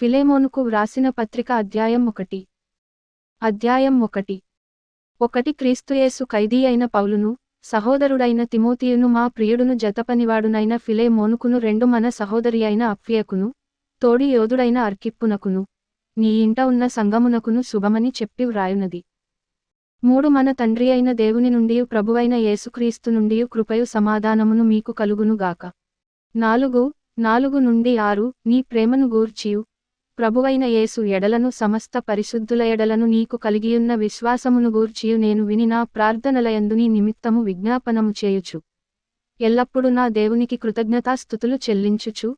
ఫిలేమోనుకు వ్రాసిన పత్రిక అధ్యాయం 1 క్రీస్తుయేసు ఖైదీ అయిన పౌలును, సహోదరుడైన తిమోతియును మా ప్రియుడును జతపనివాడునైన ఫిలేమోనుకును రెండు మన సహోదరి అయిన అప్ఫియకును, తోడి యోధుడైన అర్కిప్పునకును, నీ ఇంట ఉన్న సంగమునకును శుభమని చెప్పి వ్రాయునది. 3 మన తండ్రి అయిన దేవుని నుండియు ప్రభువైన యేసుక్రీస్తు నుండియు కృపయు సమాధానమును మీకు కలుగునుగాక. 4 నుండి 6 నీ ప్రేమను గూర్చియు, ప్రభువైన యేసు ఎడలను సమస్త పరిశుద్ధుల ఎడలను నీకు కలిగియున్న విశ్వాసమును గూర్చియు నేను విని నా ప్రార్థనలయందు నీ నిమిత్తము విజ్ఞాపనము చేయుచు, ఎల్లప్పుడు నా దేవునికి కృతజ్ఞతాస్తుతులు చెల్లించుచు,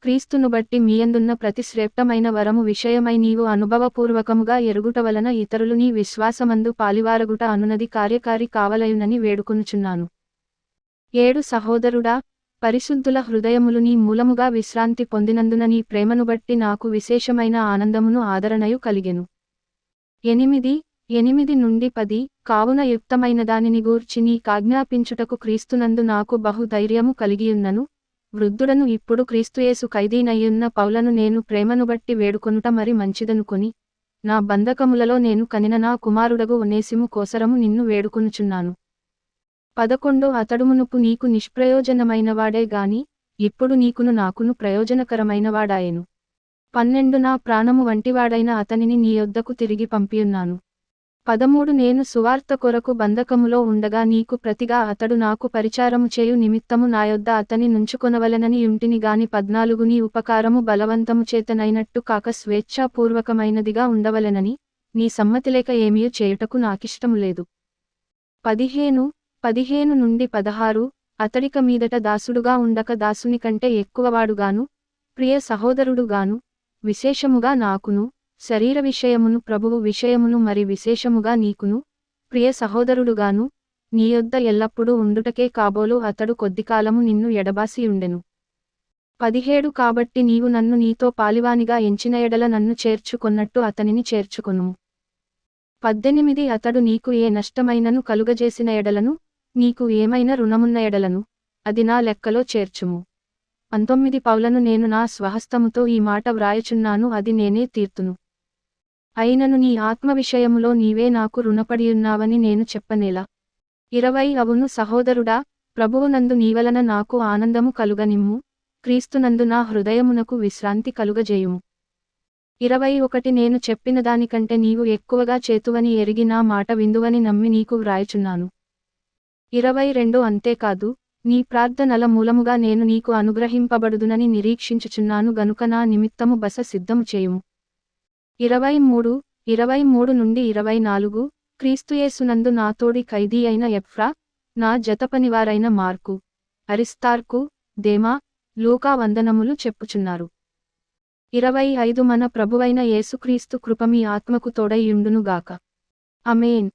క్రీస్తును బట్టి మీయందున్న ప్రతి శ్రేష్టమైన వరము విషయమై నీవు అనుభవపూర్వకముగా ఎరుగుట వలన ఇతరులు నీ విశ్వాసమందు పాలివారగుట అనునది కార్యకారి కావలయునని వేడుకొనుచున్నాను. 7 సహోదరుడా, పరిశుద్ధుల హృదయములు నీ మూలముగా విశ్రాంతి పొందినందున నీ ప్రేమను బట్టి నాకు విశేషమైన ఆనందమును ఆదరణయు కలిగెను. 8 నుండి 10 కావున యుక్తమైన దానిని గూర్చి నీ కాజ్ఞాపించుటకు క్రీస్తునందు నాకు బహు ధైర్యము కలిగియున్నను, వృద్ధుడను ఇప్పుడు క్రీస్తుయేసు ఖైదీనయ్యున్న పౌలను నేను ప్రేమను బట్టి వేడుకొనుట మరి మంచిదనుకొని, నా బంధకములలో నేను కనిన నా కుమారుడగు ఒనేసిము కోసరము నిన్ను వేడుకొనుచున్నాను. 11 అతడు మునుపు నీకు నిష్ప్రయోజనమైనవాడే గాని, ఇప్పుడు నీకును నాకును ప్రయోజనకరమైనవాడాయెను. 12 నా ప్రాణము వంటివాడైన అతనిని నీ యొద్దకు తిరిగి పంపియున్నాను. 13 నేను సువార్త కొరకు బంధకములో ఉండగా నీకు ప్రతిగా అతడు నాకు పరిచారము చేయు నిమిత్తము నా యొద్ద అతని నుంచుకొనవలెనని యుంటిని గాని 14 నీ ఉపకారము బలవంతము చేతనైనట్టు కాక స్వేచ్ఛాపూర్వకమైనదిగా ఉండవలెనని, నీ సమ్మతిలేక ఏమీయు చేయుటకు నాకిష్టము లేదు. 15 నుండి 16 అతడిక మీదట దాసుడుగా ఉండక దాసుని కంటే ఎక్కువవాడుగాను, ప్రియ సహోదరుడుగాను, విశేషముగా నాకును, శరీర విషయమును ప్రభువు విషయమును మరి విశేషముగా నీకును, ప్రియ సహోదరుడుగాను, నీ యొద్ద ఎల్లప్పుడూ ఉండుటకే కాబోలు అతడు కొద్దికాలము నిన్ను ఎడబాసియుండెను. 17 కాబట్టి నీవు నన్ను నీతో పాలివానిగా ఎంచిన ఎడల నన్ను చేర్చుకొన్నట్టు అతనిని చేర్చుకొనుము. 18 అతడు నీకు ఏ నష్టమైనను కలుగజేసిన ఎడలను, నీకు ఏమైనా రుణమున్న ఎడలను, అది నా లెక్కలో చేర్చుము. 19 పౌలను నేను నా స్వహస్తముతో ఈ మాట వ్రాయుచున్నాను, అది నేనే తీర్తును. అయినను నీ ఆత్మ విషయములో నీవే నాకు రుణపడియున్నావని నేను చెప్పనేలా. 20 అవును సహోదరుడా, ప్రభువునందు నీవలన నాకు ఆనందము కలుగనిమ్ము, క్రీస్తునందు నా హృదయమునకు విశ్రాంతి కలుగజేయుము. 21 నేను చెప్పిన దానికంటే నీవు ఎక్కువగా చేతువని ఎరిగి నా మాట విందువని నమ్మి నీకు వ్రాయుచున్నాను. 22 అంతేకాదు, నీ ప్రార్థనల మూలముగా నేను నీకు అనుగ్రహింపబడుదునని నిరీక్షించుచున్నాను గనుక నా నిమిత్తము బస సిద్ధము చేయుము. 23 నుండి 24 క్రీస్తుయేసునందు నా తోడి ఖైదీ అయిన ఎఫ్రా, నా జతపనివారైన మార్కు, అరిస్తార్కు, దేమా, లూకా వందనములు చెప్పుచున్నారు. 25 మన ప్రభువైన యేసుక్రీస్తు కృప మీ ఆత్మకు తోడై యుండునుగాక. ఆమేన్.